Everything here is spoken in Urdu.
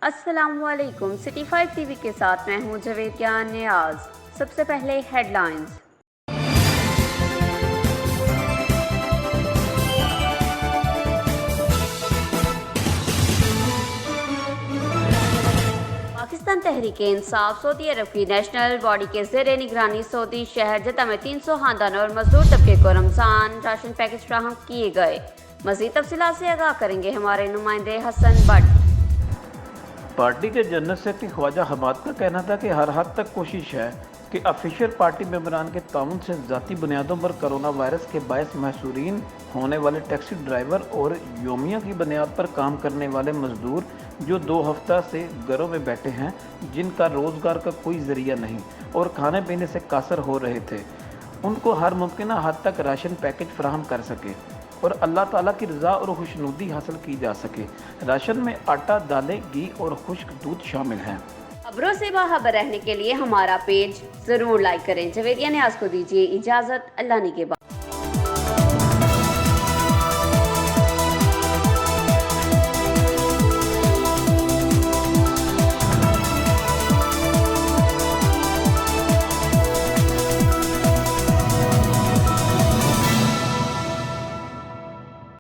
السلام علیکم، سٹی 5 ٹی وی کے ساتھ میں ہوں جویدیہ نیاز۔ سب سے پہلے ہیڈ لائنز۔ پاکستان تحریک انصاف سعودی عرب کی نیشنل باڈی کے زیر نگرانی سعودی شہر جدہ میں 300 خاندانوں اور مزدور طبقے کو رمضان راشن پیکج فراہم کیے گئے۔ مزید تفصیلات سے آگاہ کریں گے ہمارے نمائندے حسن بٹ۔ پارٹی کے جنرل سیکرٹری خواجہ حماد کا کہنا تھا کہ ہر حد تک کوشش ہے کہ آفیشیل پارٹی ممبران کے تعاون سے ذاتی بنیادوں پر کرونا وائرس کے باعث محصورین ہونے والے ٹیکسی ڈرائیور اور یومیہ کی بنیاد پر کام کرنے والے مزدور جو 2 ہفتہ سے گھروں میں بیٹھے ہیں، جن کا روزگار کا کوئی ذریعہ نہیں اور کھانے پینے سے قاصر ہو رہے تھے، ان کو ہر ممکنہ حد تک راشن پیکج فراہم کر سکے اور اللہ تعالیٰ کی رضا اور خوشنودی حاصل کی جا سکے۔ راشن میں آٹا، دالیں، گھی اور خشک دودھ شامل ہیں۔ خبروں سے باخبر رہنے کے لیے ہمارا پیج ضرور لائک کریں۔ جویدیہ نیاز کو دیجیے اجازت، اللہ نگہبان۔